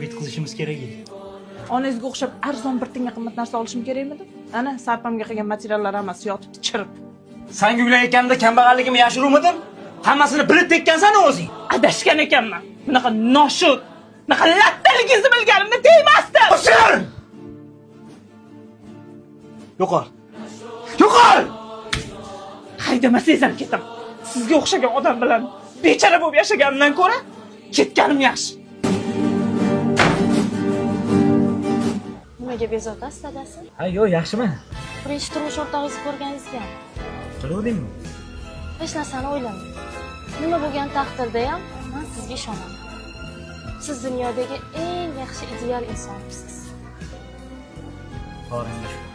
bitkazishimiz kerak edi. Onangizga o'xshab arzon bir tinga qimmat narsa olishim kerakmidi? Ana, sarpamga qilgan materiallar hammasi yotibdi chirib. San guglayotganda kambag'alligimni yashiruvmidim? Hammasini bilib tekkansan o'zing. Adashgan ekanman. Bunaqa noshud, bunaqa lattaligingizni bilganimda tegmasdi. O'sir! Yo'qol. Yo'qol! Haydamasangiz ham ketaman. Sizga o'xshagan odam bilan bechara bo'lib yashaganimdan ko'ra ketganim yaxshi. Nimaga bezovtasiz dadasi? Ha, yo'q, yaxshiman. Birinchi turmush o'rtog'ingizni ko'rganingizga Qiluvdingmi? hech narsani o'ylamang. Nima bo'lgan taqdirda ham men sizga ishonaman. Siz dunyodagi eng yaxshi ideal insonsiz. Qoringa shukur.